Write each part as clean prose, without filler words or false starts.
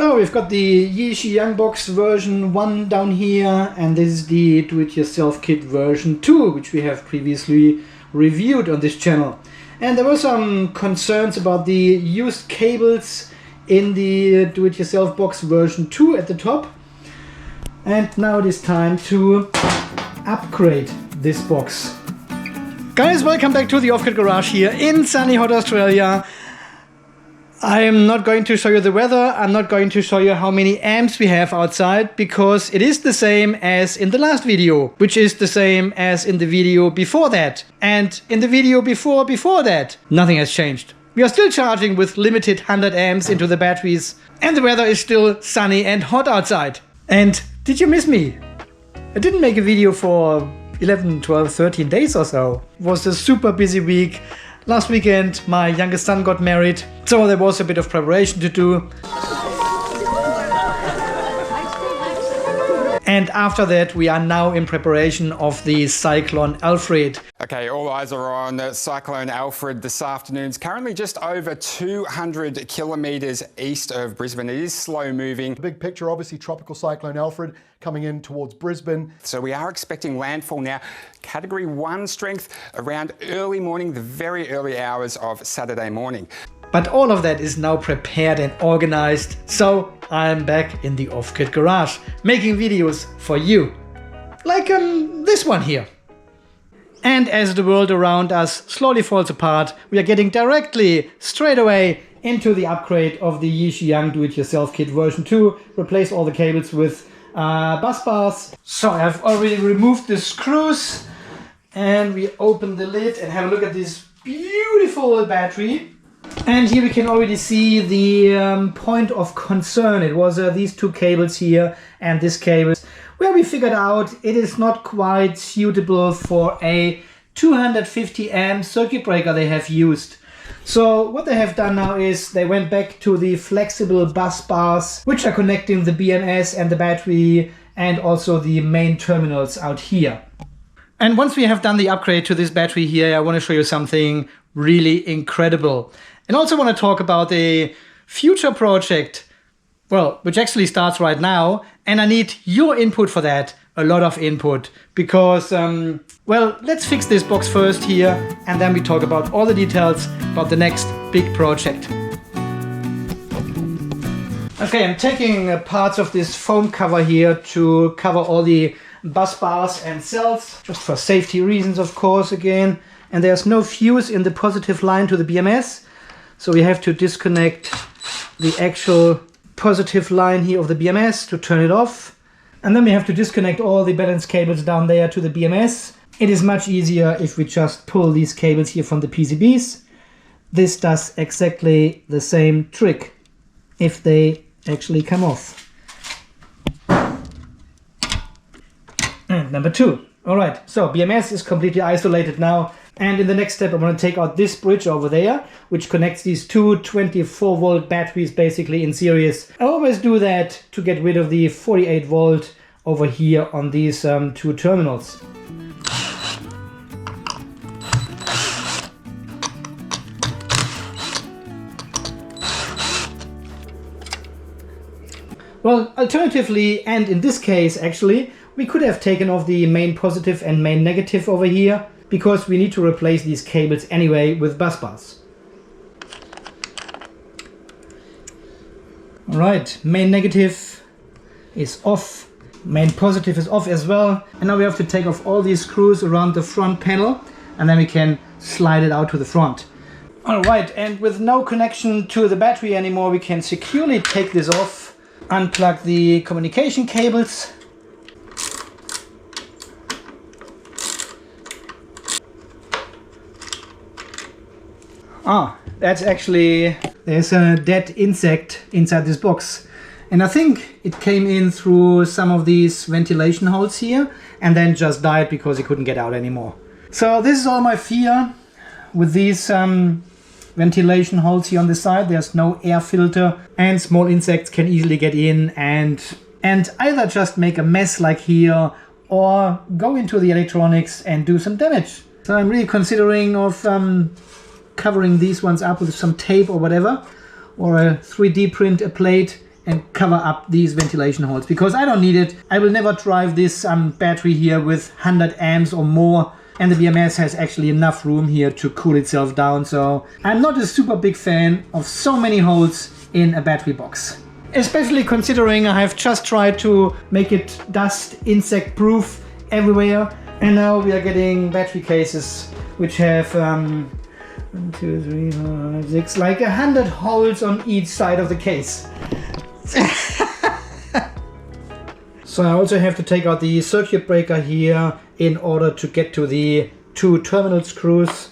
So we've got the Yixiang box version 1 down here, and this is the do-it-yourself kit version 2, which we have previously reviewed on this channel. And there were some concerns about the used cables in the do-it-yourself box version 2 at the top. And now it is time to upgrade this box. Guys, welcome back to the Off-Grid Garage here in sunny hot Australia. I'm not going to show you the weather, I'm not going to show you how many amps we have outside, because it is the same as in the last video, which is the same as in the video before that. And in the video before that, nothing has changed. We are still charging with limited 100 amps into the batteries, and the weather is still sunny and hot outside. And did you miss me? I didn't make a video for 11, 12, 13 days or so. It was a super busy week. Last weekend my youngest son got married, so there was a bit of preparation to do. And after that we are now in preparation of the Cyclone Alfred. Okay, all eyes are on Cyclone Alfred this afternoon. It's currently just over 200 kilometres east of Brisbane. It is slow moving. Big picture, obviously tropical cyclone Alfred coming in towards Brisbane. So we are expecting landfall now. Category 1 strength around early morning, the very early hours of Saturday morning. But all of that is now prepared and organized, so I'm back in the Off-Grid Garage, making videos for you. Like this one here. And as the world around us slowly falls apart, we are getting directly, straight away, into the upgrade of the Yixiang Do-It-Yourself Kit version 2. Replace all the cables with bus bars. So I've already removed the screws, and we open the lid and have a look at this beautiful battery. And here we can already see the point of concern. It was these two cables here and this cable, where we figured out it is not quite suitable for a 250 amp circuit breaker they have used. So what they have done now is they went back to the flexible bus bars, which are connecting the BMS and the battery and also the main terminals out here. And once we have done the upgrade to this battery here, I want to show you something really incredible. And also want to talk about a future project, well, which actually starts right now. And I need your input for that, a lot of input, because, well, let's fix this box first here, and then we talk about all the details about the next big project. Okay, I'm taking parts of this foam cover here to cover all the bus bars and cells, just for safety reasons, of course, again. And there's no fuse in the positive line to the BMS. So we have to disconnect the actual positive line here of the BMS to turn it off. And then we have to disconnect all the balance cables down there to the BMS. It is much easier if we just pull these cables here from the PCBs. This does exactly the same trick if they actually come off. And number 2. All right, so BMS is completely isolated now. And in the next step, I'm going to take out this bridge over there, which connects these two 24-volt batteries basically in series. I always do that to get rid of the 48-volt over here on these two terminals. Well, alternatively, and in this case actually, we could have taken off the main positive and main negative over here, because we need to replace these cables anyway with bus bars. Alright, main negative is off, main positive is off as well, and now we have to take off all these screws around the front panel, and then we can slide it out to the front. Alright, and with no connection to the battery anymore, we can securely take this off, unplug the communication cables. Ah, that's actually, there's a dead insect inside this box. And I think it came in through some of these ventilation holes here and then just died because it couldn't get out anymore. So this is all my fear with these ventilation holes here on the side. There's no air filter and small insects can easily get in and either just make a mess like here or go into the electronics and do some damage. So I'm really considering of covering these ones up with some tape or whatever, or a 3D print a plate and cover up these ventilation holes because I don't need it. I will never drive this battery here with 100 amps or more, and the BMS has actually enough room here to cool itself down. So I'm not a super big fan of so many holes in a battery box, especially considering I have just tried to make it dust insect proof everywhere, and now we are getting battery cases which have 1, 2, 3, 4, 5, 6, like 100 holes on each side of the case. So I also have to take out the circuit breaker here in order to get to the 2 terminal screws.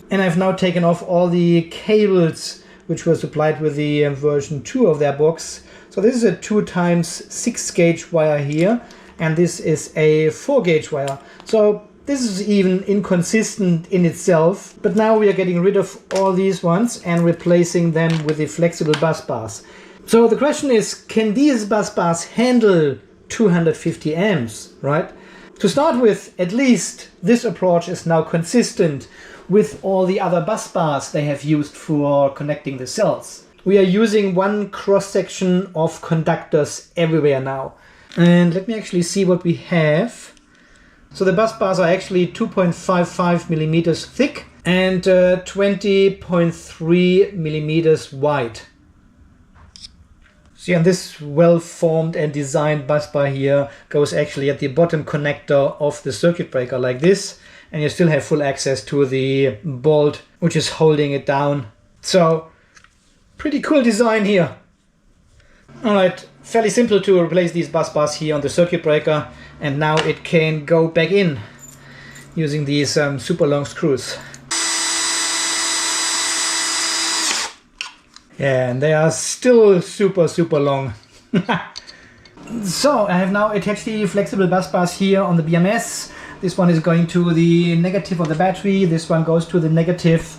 And I've now taken off all the cables which were supplied with the version 2 of their box. So this is a 2x6 gauge wire here, and this is a 4 gauge wire. So this is even inconsistent in itself, but now we are getting rid of all these ones and replacing them with the flexible bus bars. So the question is, can these bus bars handle 250 amps, right? To start with, at least this approach is now consistent with all the other bus bars they have used for connecting the cells. We are using one cross-section of conductors everywhere now. And let me actually see what we have. So the bus bars are actually 2.55 millimeters thick and 20.3 millimeters wide. See, and this well-formed and designed bus bar here goes actually at the bottom connector of the circuit breaker like this, and you still have full access to the bolt which is holding it down. So pretty cool design here. Alright, fairly simple to replace these bus bars here on the circuit breaker, and now it can go back in using these super long screws. Yeah, and they are still super long. So I have now attached the flexible bus bars here on the BMS. This one is going to the negative of the battery. This one goes to the negative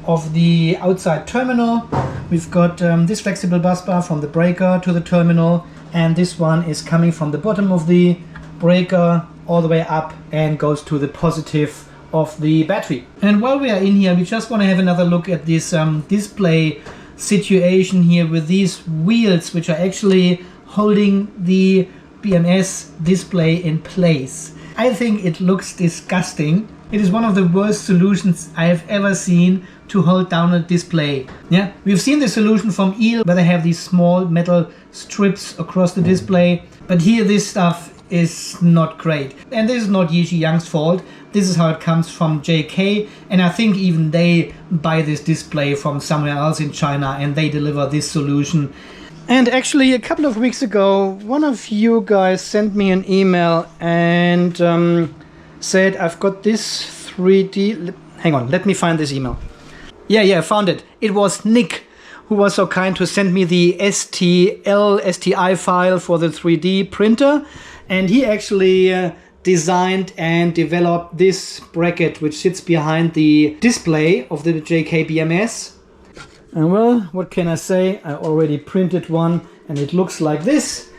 of the outside terminal. We've got this flexible bus bar from the breaker to the terminal, and this one is coming from the bottom of the breaker all the way up and goes to the positive of the battery. And while we are in here, we just want to have another look at this display situation here with these wheels which are actually holding the BMS display in place. I think it looks disgusting. It is one of the worst solutions I have ever seen to hold down a display. Yeah, we've seen the solution from EEL where they have these small metal strips across the display, but here this stuff is not great. And this is not Yixiang's fault. This is how it comes from JK, and I think even they buy this display from somewhere else in China and they deliver this solution. And actually a couple of weeks ago, one of you guys sent me an email and said, I've got this 3D... Hang on, let me find this email. Yeah, found it. It was Nick who was so kind to send me the STI file for the 3D printer, and he actually designed and developed this bracket which sits behind the display of the JK BMS. And well, what can I say? I already printed one and it looks like this.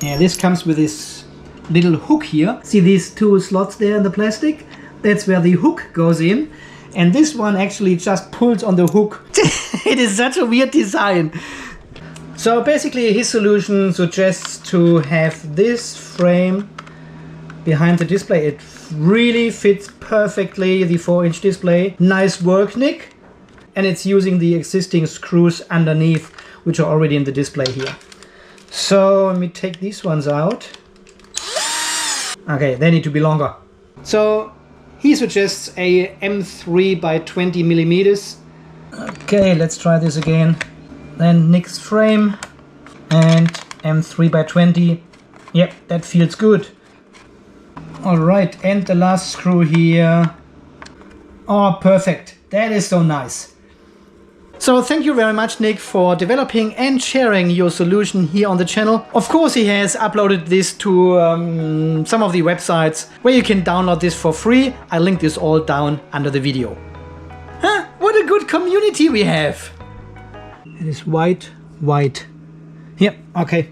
Yeah, this comes with this little hook here. See these 2 slots there in the plastic? That's where the hook goes in. And this one actually just pulls on the hook. It is such a weird design. So basically his solution suggests to have this frame behind the display. It really fits perfectly the 4-inch display. Nice work, Nick. And it's using the existing screws underneath which are already in the display here. So let me take these ones out. Okay, they need to be longer. So he suggests a M3 by 20 millimeters. Okay, let's try this again. Then Nick's frame and M3 by 20. Yep, that feels good. Alright, and the last screw here. Oh, perfect. That is so nice. So thank you very much, Nick, for developing and sharing your solution here on the channel. Of course, he has uploaded this to some of the websites where you can download this for free. I link this all down under the video. Huh? What a good community we have. It is white. Yep, okay.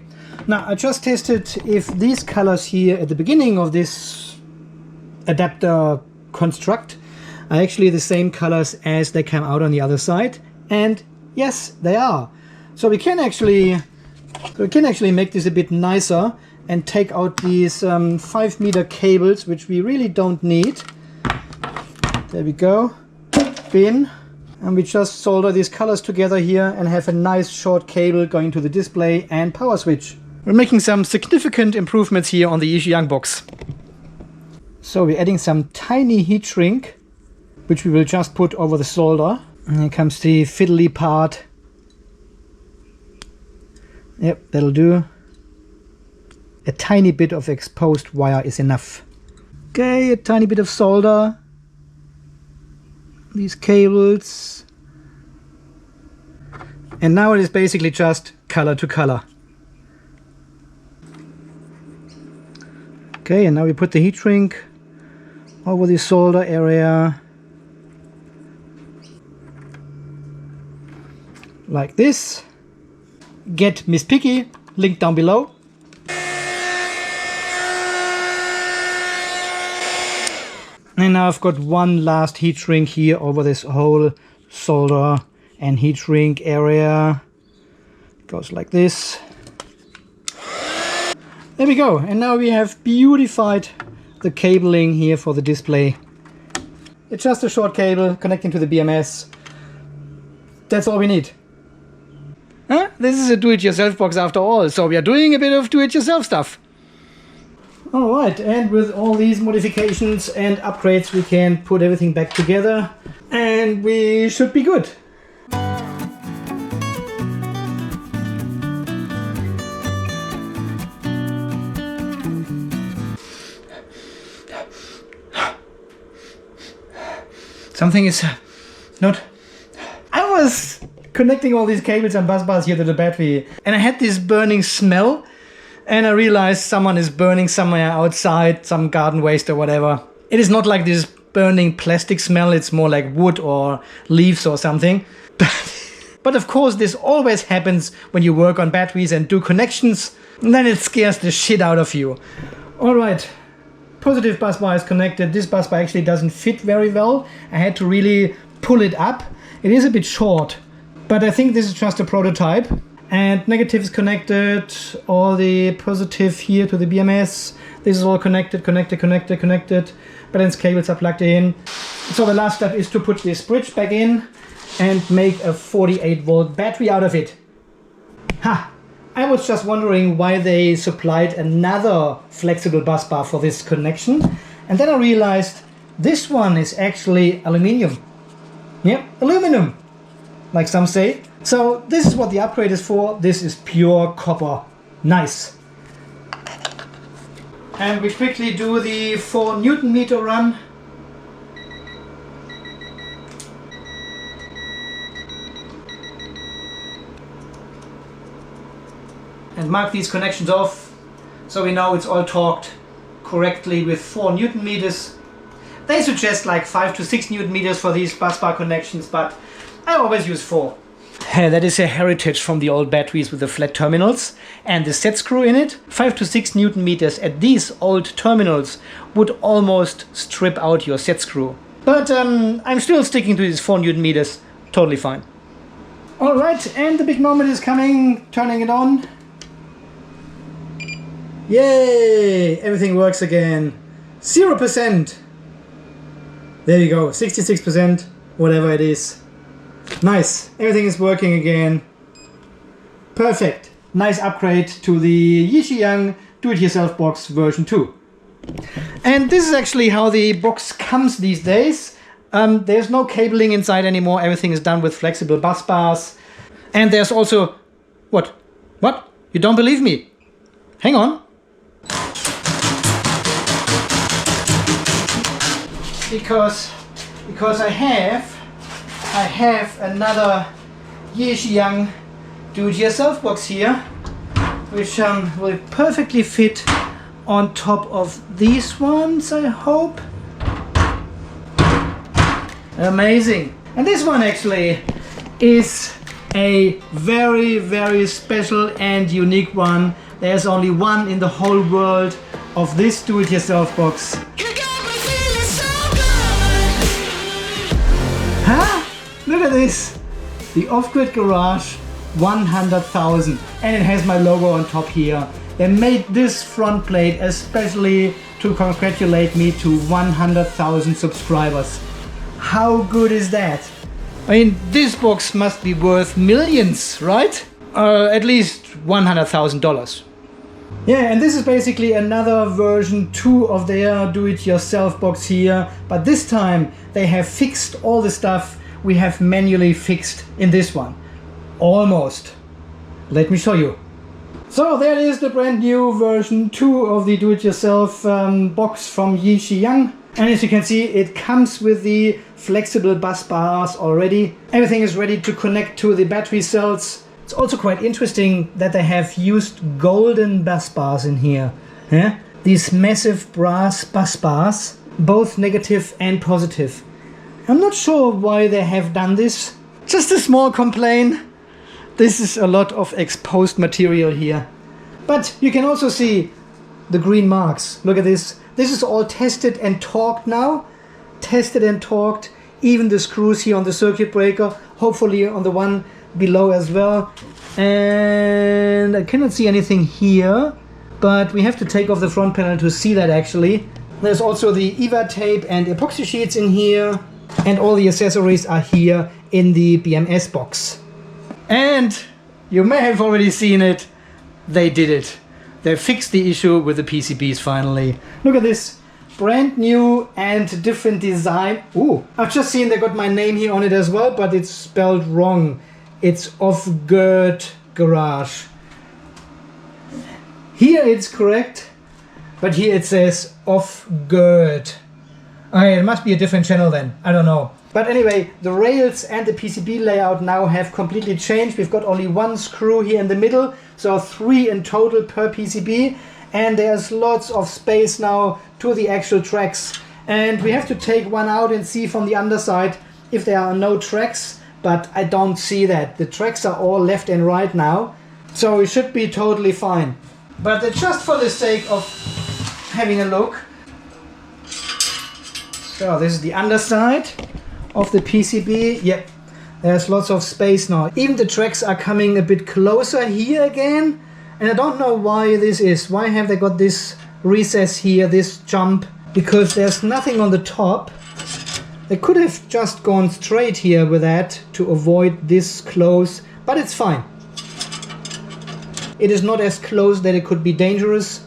Now I just tested if these colors here at the beginning of this adapter construct are actually the same colors as they come out on the other side. And Yes, they are. So we can actually make this a bit nicer and take out these 5-meter cables, which we really don't need. There we go. Bin. And we just solder these colors together here and have a nice short cable going to the display and power switch. We're making some significant improvements here on the Yixiang box. So we're adding some tiny heat shrink, which we will just put over the solder. And here comes the fiddly part. Yep, that'll do. A tiny bit of exposed wire is enough. Okay, a tiny bit of solder. These cables. And now it is basically just color to color. Okay, and now we put the heat shrink over the solder area. Like this. Get Miss Picky, link down below. And now I've got one last heat shrink here over this whole solder and heat shrink area. It goes like this. There we go. And now we have beautified the cabling here for the display. It's just a short cable connecting to the BMS. That's all we need. Huh? This is a do-it-yourself box after all, so we are doing a bit of do-it-yourself stuff. Alright, and with all these modifications and upgrades we can put everything back together and we should be good. Something is not... I was connecting all these cables and bus bars here to the battery and I had this burning smell and I realized someone is burning somewhere outside, some garden waste or whatever. It is not like this burning plastic smell, it's more like wood or leaves or something. But of course this always happens when you work on batteries and do connections, and then it scares the shit out of you. Alright, positive bus bar is connected. This bus bar actually doesn't fit very well. I had to really pull it up. It is a bit short, but I think this is just a prototype. And negative is connected, all the positive here to the BMS. This is all connected, balance cables are plugged in. So the last step is to put this bridge back in and make a 48-volt battery out of it. Ha! I was just wondering why they supplied another flexible bus bar for this connection. And then I realized this one is actually aluminium. Yep, aluminum, like some say. So this is what the upgrade is for. This is pure copper. Nice. And we quickly do the 4 Newton meter run. And mark these connections off so we know it's all torqued correctly with 4 Newton meters. They suggest like 5 to 6 Newton meters for these bus bar connections, but I always use 4. That is a heritage from the old batteries with the flat terminals and the set screw in it. 5 to 6 Newton meters at these old terminals would almost strip out your set screw. But I'm still sticking to these 4 Newton meters. Totally fine. Alright, and the big moment is coming. Turning it on. Yay! Everything works again. 0%. There you go. 66%. Whatever it is. Nice, everything is working again. Perfect. Nice upgrade to the Yixiang Do-It-Yourself box version 2. And this is actually how the box comes these days. There's no cabling inside anymore. Everything is done with flexible bus bars. And there's also... What? What? You don't believe me? Hang on. Because I have another Yixiang Do-It-Yourself box here, which will perfectly fit on top of these ones, I hope. Amazing. And this one actually is a very, very special and unique one. There's only one in the whole world of this Do-It-Yourself box. Huh? Look at this. the Off-Grid Garage 100,000, and it has my logo on top here. They made this front plate especially to congratulate me to 100,000 subscribers. How good is that? I mean, this box must be worth millions, right? At least $100,000. Yeah, and this is basically another version 2 of their do-it-yourself box here, but this time they have fixed all the stuff we have manually fixed in this one. Almost. Let me show you. So there is the brand new version 2 of the do-it-yourself box from Yixiang. And as you can see, it comes with the flexible bus bars already. Everything is ready to connect to the battery cells. It's also quite interesting that they have used golden bus bars in here. Yeah? These massive brass bus bars, both negative and positive. I'm not sure why they have done this. Just a small complaint. This is a lot of exposed material here. But you can also see the green marks. Look at this. This is all tested and torqued now. Tested and torqued. Even the screws here on the circuit breaker. Hopefully on the one below as well. And I cannot see anything here, but we have to take off the front panel to see that actually. There's also the EVA tape and epoxy sheets in here, and all the accessories are here in the BMS box. And you may have already seen it, they did it. They fixed the issue with the PCBs finally. Look at this, brand new and different design. Ooh, I've just seen they got my name here on it as well, but it's spelled wrong. It's Off-Grid Garage. Here it's correct, but here it says Off-Grid. Okay, it must be a different channel then, I don't know. But anyway, the rails and the PCB layout now have completely changed. We've got only one screw here in the middle, so 3 in total per PCB. And there's lots of space now to the actual tracks. And we have to take one out and see from the underside if there are no tracks. But I don't see that. The tracks are all left and right now, so it should be totally fine. But just for the sake of having a look. So this is the underside of the PCB. Yep, there's lots of space now. Even the tracks are coming a bit closer here again. And I don't know why this is. Why have they got this recess here, this jump? Because there's nothing on the top. They could have just gone straight here with that to avoid this close, but it's fine. It is not as close that it could be dangerous,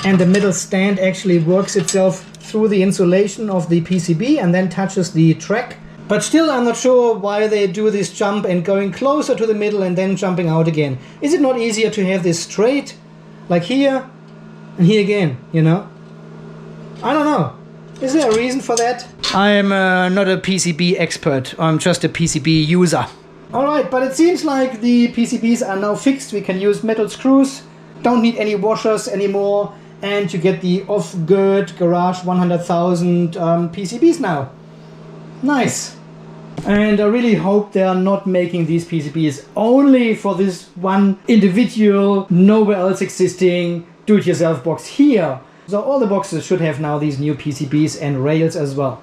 and the middle stand actually works itself through the insulation of the PCB and then touches the track. But still, I'm not sure why they do this jump and going closer to the middle and then jumping out again. Is it not easier to have this straight, like here and here again, you know? I don't know. Is there a reason for that? I'm not a PCB expert. I'm just a PCB user. Alright, but it seems like the PCBs are now fixed. We can use metal screws. Don't need any washers anymore. And you get the Off-Grid Garage 100,000 PCBs now. Nice. And I really hope they are not making these PCBs only for this one individual, nowhere else existing do-it-yourself box here. So all the boxes should have now these new PCBs and rails as well.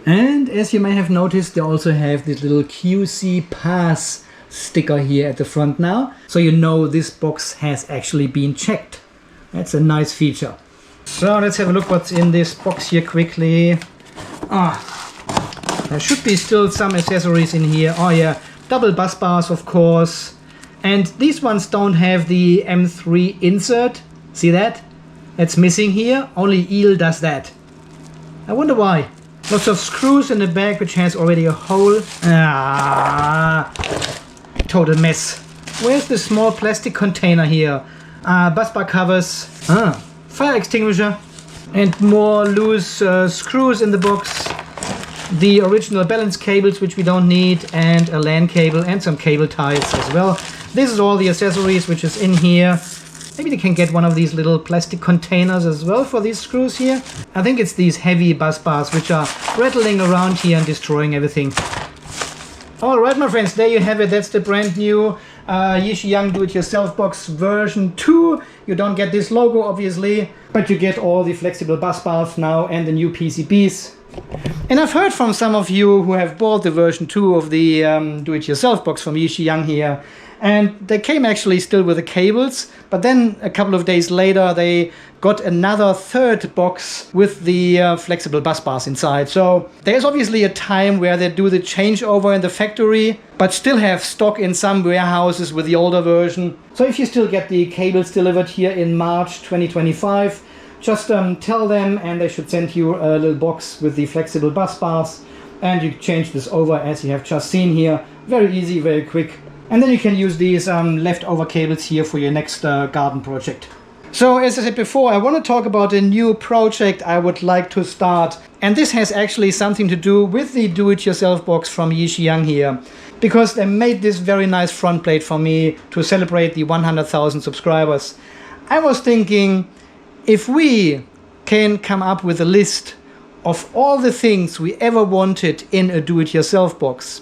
And as you may have noticed, they also have this little QC Pass sticker here at the front now. So you know this box has actually been checked. That's a nice feature. So let's have a look what's in this box here quickly. There should be still some accessories in here. Oh yeah, double bus bars of course. And these ones don't have the M3 insert. See that? That's missing here. Only EEL does that. I wonder why. Lots of screws in the back which has already a hole. Total mess. Where's the small plastic container here? Bus bar covers. Fire extinguisher. And more loose screws in the box. The original balance cables which we don't need, and a LAN cable and some cable ties as well. This is all the accessories which is in here. Maybe they can get one of these little plastic containers as well for these screws here. I think it's these heavy bus bars which are rattling around here and destroying everything. Alright my friends, there you have it. That's the brand new Yixiang Do-It-Yourself Box version 2. You don't get this logo obviously, but you get all the flexible bus bars now and the new PCBs. And I've heard from some of you who have bought the version 2 of the do-it-yourself box from Yixiang here, and they came actually still with the cables, but then a couple of days later they got another third box with the flexible bus bars inside. So there's obviously a time where they do the changeover in the factory, but still have stock in some warehouses with the older version. So if you still get the cables delivered here in March 2025, just tell them and they should send you a little box with the flexible bus bars, and you change this over as you have just seen here. Very easy, very quick. And then you can use these leftover cables here for your next garden project. So as I said before, I want to talk about a new project I would like to start. And this has actually something to do with the do-it-yourself box from Yixiang here. Because they made this very nice front plate for me to celebrate the 100,000 subscribers. I was thinking, if we can come up with a list of all the things we ever wanted in a do-it-yourself box,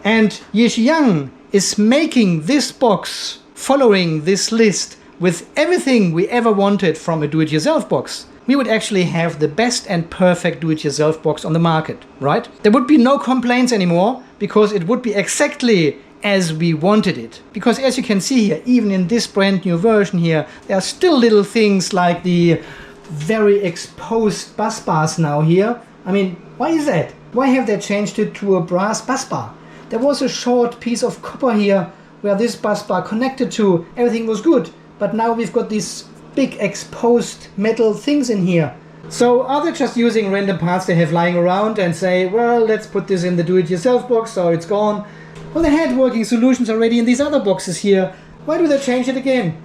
and Yixiang is making this box following this list with everything we ever wanted from a do-it-yourself box, we would actually have the best and perfect do-it-yourself box on the market, right? There would be no complaints anymore, because it would be exactly as we wanted it. Because as you can see here, even in this brand new version here, there are still little things like the very exposed bus bars now here. I mean, why is that? Why have they changed it to a brass bus bar? There was a short piece of copper here where this bus bar connected to, everything was good. But now we've got these big exposed metal things in here. So are they just using random parts they have lying around and say, well, let's put this in the do-it-yourself box so it's gone? Well, they had working solutions already in these other boxes here. Why do they change it again?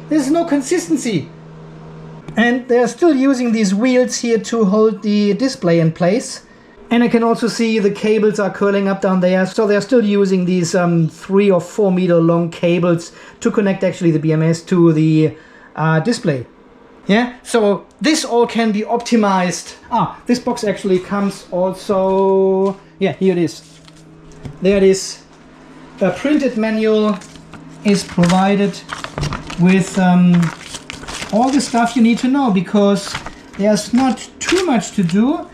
There's no consistency. And they're still using these wheels here to hold the display in place. And I can also see the cables are curling up down there. So they're still using these 3 or 4 meter long cables to connect actually the BMS to the display. Yeah, so this all can be optimized. This box actually comes also, yeah, here it is. There it is. A printed manual is provided with all the stuff you need to know, because there's not too much to do.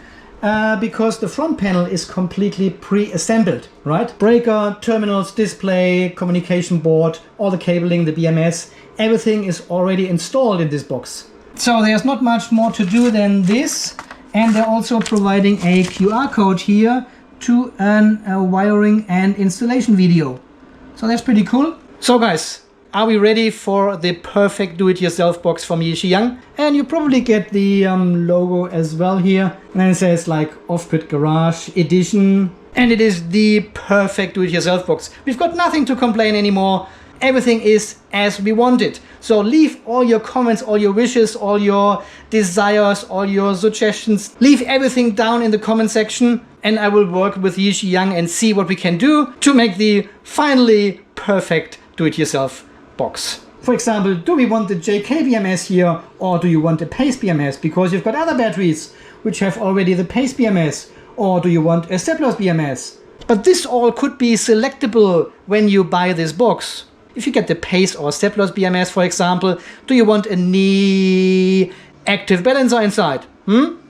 Because the front panel is completely pre-assembled, right? Breaker, terminals, display, communication board, all the cabling, the BMS, everything is already installed in this box. So there's not much more to do than this. And they're also providing a QR code here to a wiring and installation video. So that's pretty cool. So guys, are we ready for the perfect do-it-yourself box from Yixiang? And you probably get the logo as well here. And then it says like Off-Grid Garage Edition. And it is the perfect do-it-yourself box. We've got nothing to complain anymore. Everything is as we want it. So leave all your comments, all your wishes, all your desires, all your suggestions. Leave everything down in the comment section. And I will work with Yixiang and see what we can do to make the finally perfect do-it-yourself box. For example, do we want the JK BMS here, or do you want a Pace BMS because you've got other batteries which have already the Pace BMS, or do you want a step-loss BMS? But this all could be selectable when you buy this box. If you get the Pace or step-loss BMS, for example, do you want a knee active balancer inside?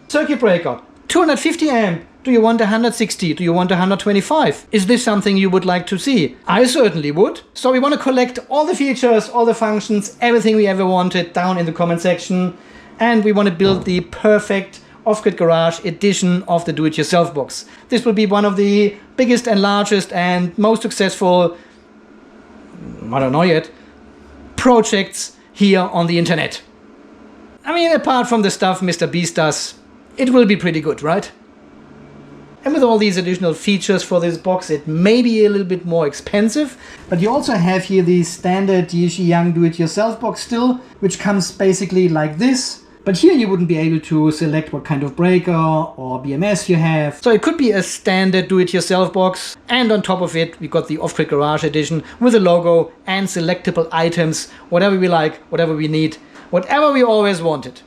Circuit breaker, 250 amp. Do you want 160? Do you want 125? Is this something you would like to see? I certainly would. So we want to collect all the features, all the functions, everything we ever wanted down in the comment section. And we want to build the perfect Off-Grid Garage edition of the do-it-yourself box. This will be one of the biggest and largest and most successful, I don't know yet, projects here on the internet. I mean, apart from the stuff Mr. Beast does, it will be pretty good, right? And with all these additional features for this box, it may be a little bit more expensive. But you also have here the standard Yixiang do-it-yourself box still, which comes basically like this. But here you wouldn't be able to select what kind of breaker or BMS you have. So it could be a standard do-it-yourself box. And on top of it, we got the Off-Grid Garage edition with a logo and selectable items, whatever we like, whatever we need, whatever we always wanted.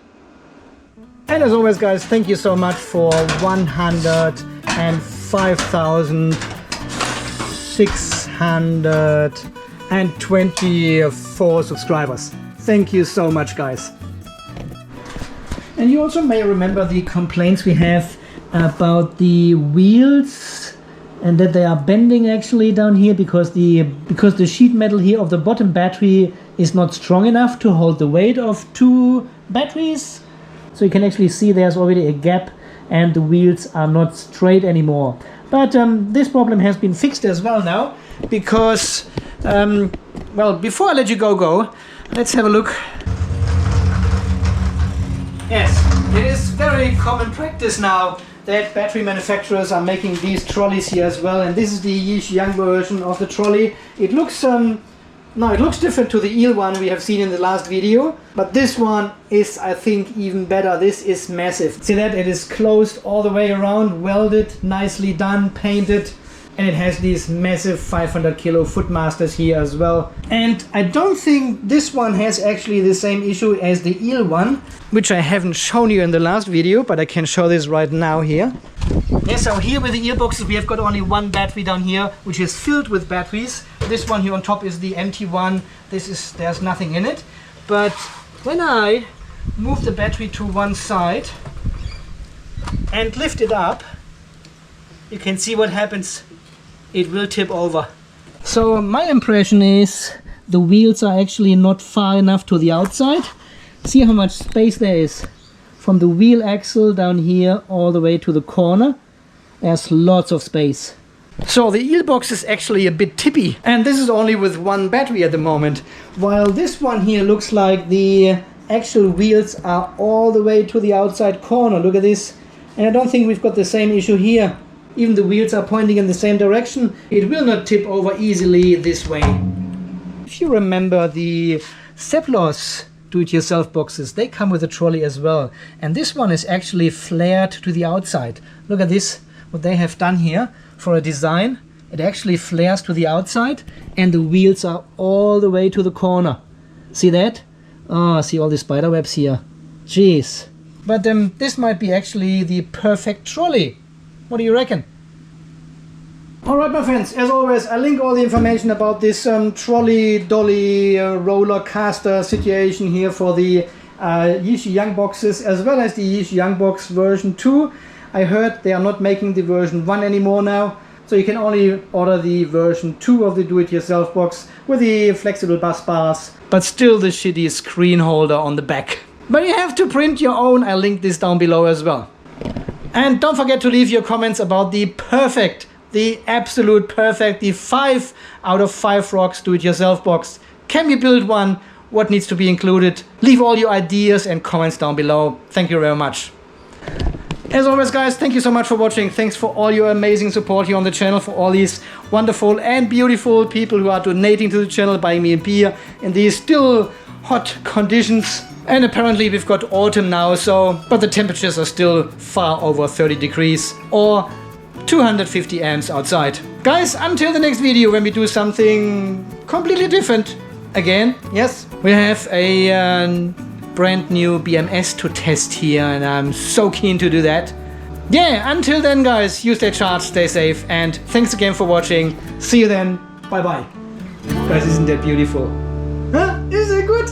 And as always, guys, thank you so much for 105,624 subscribers. Thank you so much, guys. And you also may remember the complaints we have about the wheels and that they are bending actually down here because the sheet metal here of the bottom battery is not strong enough to hold the weight of 2 batteries. So you can actually see there's already a gap and the wheels are not straight anymore. But this problem has been fixed as well now because, well, before I let you go, let's have a look. Yes, it is very common practice now that battery manufacturers are making these trolleys here as well, and this is the Yixiang version of the trolley. It looks it looks different to the eel one we have seen in the last video, but this one is, I think, even better. This is massive. See that? It is closed all the way around, welded, nicely done, painted, and it has these massive 500 kilo footmasters here as well. And I don't think this one has actually the same issue as the eel one, which I haven't shown you in the last video, but I can show this right now here. Yeah, so here with the eel boxes we have got only one battery down here, which is filled with batteries. This one here on top is the empty one. There's nothing in it. But when I move the battery to one side and lift it up, you can see what happens. It will tip over. So my impression is the wheels are actually not far enough to the outside. See how much space there is from the wheel axle down here all the way to the corner. There's lots of space. So the eel box is actually a bit tippy, and this is only with one battery at the moment, while this one here looks like the actual wheels are all the way to the outside corner. Look at this. And I don't think we've got the same issue here. Even the wheels are pointing in the same direction. It will not tip over easily this way. If you remember the Seplos do-it-yourself boxes, they come with a trolley as well. And this one is actually flared to the outside. Look at this, what they have done here for a design. It actually flares to the outside and the wheels are all the way to the corner. See that? Oh, see all the spider webs here. Jeez. But this might be actually the perfect trolley. What do you reckon? Alright my friends, as always I link all the information about this trolley, dolly, roller caster situation here for the Yixiang boxes, as well as the Yixiang box version 2. I heard they are not making the version 1 anymore now, so you can only order the version 2 of the do-it-yourself box with the flexible bus bars, but still the shitty screen holder on the back. But you have to print your own. I'll link this down below as well. And don't forget to leave your comments about the perfect, the absolute perfect, the 5 out of 5 rocks do-it-yourself box. Can we build one? What needs to be included? Leave all your ideas and comments down below. Thank you very much. As always guys, thank you so much for watching. Thanks for all your amazing support here on the channel, for all these wonderful and beautiful people who are donating to the channel, buying me a beer in these still hot conditions. And apparently we've got autumn now, but the temperatures are still far over 30 degrees or 250 amps outside. Guys, until the next video when we do something completely different again. Yes, we have a brand new BMS to test here and I'm so keen to do that. Yeah, until then guys, you stay charged, stay safe, and thanks again for watching. See you then. Bye bye. Guys, isn't that beautiful? Huh? Is it good?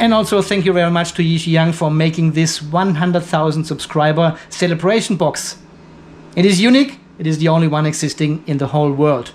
And also thank you very much to Yixiang for making this 100,000 subscriber celebration box. It is unique, it is the only one existing in the whole world.